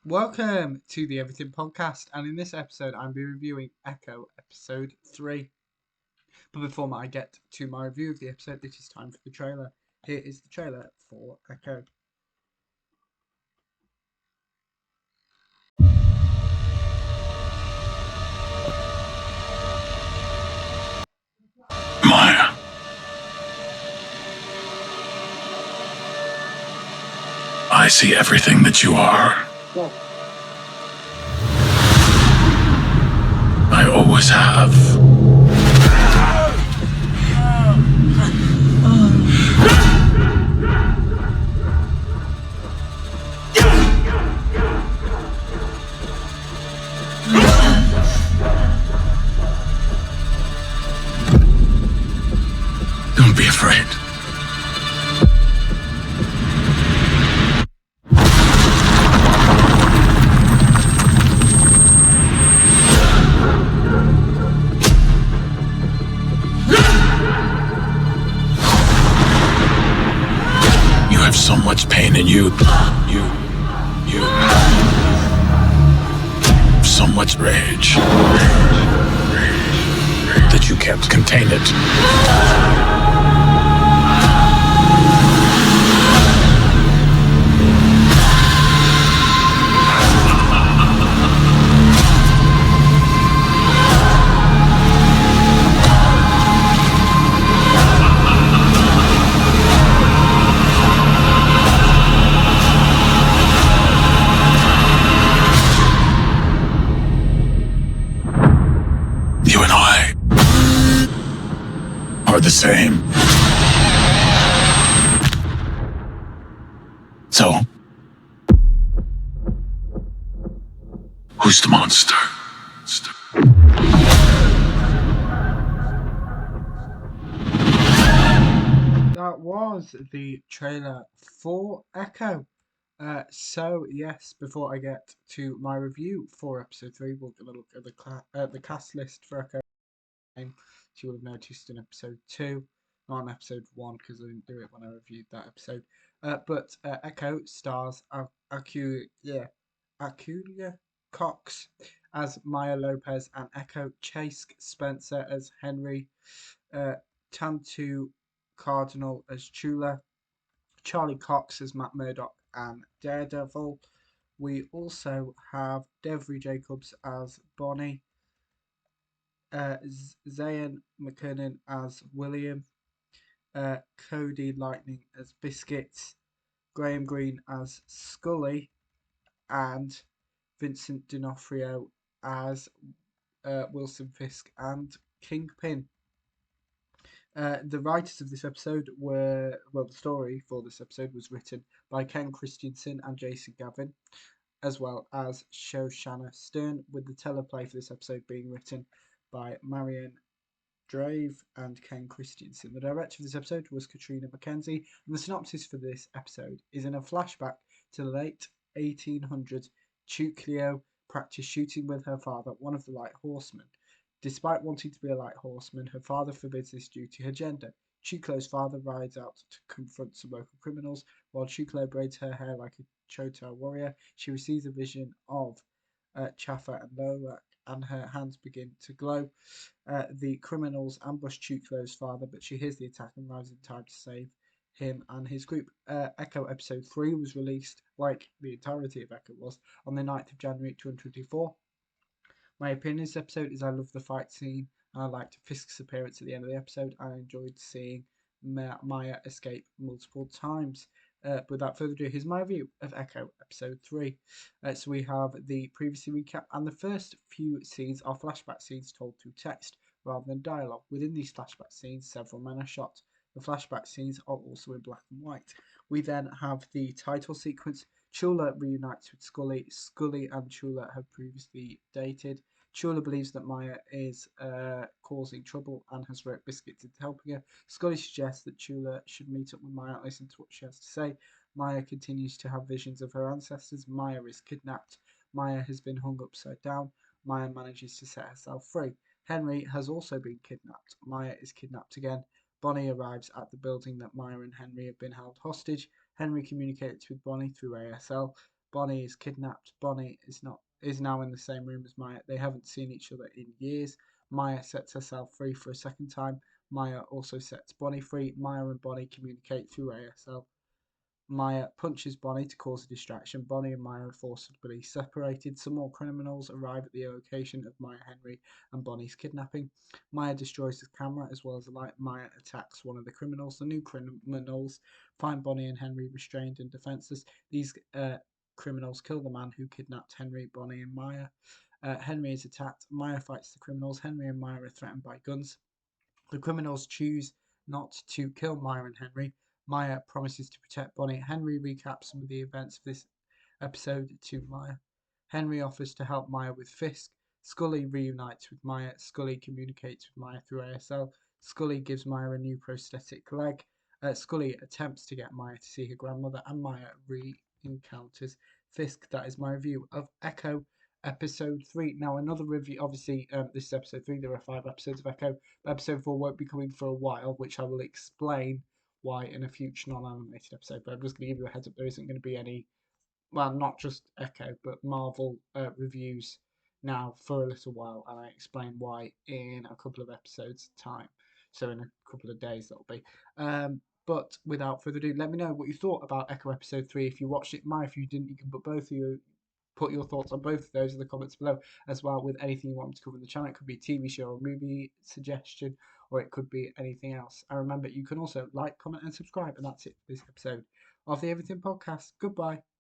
Welcome to the Everything Podcast, and in this episode, I'm be reviewing Echo Episode 3. But before I get to my review of the episode, it is time for the trailer. Here is the trailer for Echo. Maya, I see everything that you are. I always have. Don't be afraid. You have so much pain in you. You. So much rage that you can't contain it. You and I are the same. So, who's the monster? That was the trailer for Echo. Yes, before I get to my review for Episode 3, we're going to look at the cast list for Echo. So you will have noticed in Episode 2, not in Episode 1 because I didn't do it when I reviewed that episode. But Echo stars Aculia Cox as Maya Lopez and Echo Chase Spencer as Henry, uh, Tantu Cardinal as Chula, Charlie Cox as Matt Murdock and Daredevil. We also have Devry Jacobs as Bonnie, Zayn McKinnon as William, Cody Lightning as Biscuit, Graham Greene as Scully, and Vincent D'Onofrio as Wilson Fisk and Kingpin. The writers of this episode the story for this episode was written by Ken Christensen and Jason Gavin, as well as Shoshana Stern, with the teleplay for this episode being written by Marion Drave and Ken Christensen. The director of this episode was Katrina Mackenzie, and the synopsis for this episode is in a flashback to the late 1800s. Tuklo practiced shooting with her father, one of the light horsemen. Despite wanting to be a light horseman, her father forbids this due to her gender. Tuklo's father rides out to confront some local criminals. While Tuklo braids her hair like a Chota warrior, she receives a vision of Chaffa and Lola, and her hands begin to glow. The criminals ambush Tuklo's father, but she hears the attack and arrives in time to save him and his group. Echo Episode 3 was released, like the entirety of Echo was, on the 9th of January 2024. My opinion of this episode is I love the fight scene, and I liked Fisk's appearance at the end of the episode. I enjoyed seeing Maya escape multiple times. Without further ado, here's my review of Echo Episode 3. So we have the previously recap, and the first few scenes are flashback scenes told through text rather than dialogue. Within these flashback scenes, several men are shot. The flashback scenes are also in black and white. We then have the title sequence. Chula reunites with Scully. Scully and Chula have previously dated. Chula believes that Maya is causing trouble and has roped Biscuit into helping her. Scully suggests that Chula should meet up with Maya and listen to what she has to say. Maya continues to have visions of her ancestors. Maya is kidnapped. Maya has been hung upside down. Maya manages to set herself free. Henry has also been kidnapped. Maya is kidnapped again. Bonnie arrives at the building that Maya and Henry have been held hostage. Henry communicates with Bonnie through ASL. Bonnie is kidnapped. Bonnie is now in the same room as Maya. They haven't seen each other in years. Maya sets herself free for a second time. Maya also sets Bonnie free. Maya and Bonnie communicate through ASL. Maya punches Bonnie to cause a distraction. Bonnie and Maya are forcibly separated. Some more criminals arrive at the location of Maya Henry and Bonnie's kidnapping. Maya destroys the camera as well as the light. Maya attacks one of the criminals. The new criminals find Bonnie and Henry restrained and defenseless. These criminals kill the man who kidnapped Henry, Bonnie, and Maya. Henry is attacked. Maya fights the criminals. Henry and Maya are threatened by guns. The criminals choose not to kill Maya and Henry. Maya promises to protect Bonnie. Henry recaps some of the events of this episode to Maya. Henry offers to help Maya with Fisk. Scully reunites with Maya. Scully communicates with Maya through ASL. Scully gives Maya a new prosthetic leg. Scully attempts to get Maya to see her grandmother, and Maya re encounters Fisk. That is my review of Echo episode 3. Now, another review, obviously, this is episode 3. There are 5 episodes of Echo. Episode 4 won't be coming for a while, which I will explain why in a future non animated episode. But I'm just going to give you a heads up, there isn't going to be any, well, not just Echo, but Marvel reviews now for a little while, and I explain why in a couple of episodes' time. So in a couple of days that'll be. But without further ado, let me know what you thought about Echo episode 3. If you watched it, if you didn't, you can put your thoughts on both of those in the comments below, as well with anything you want me to cover in the channel. It could be a TV show or movie suggestion, or it could be anything else. And remember, you can also like, comment, and subscribe. And that's it for this episode of the Everything Podcast. Goodbye.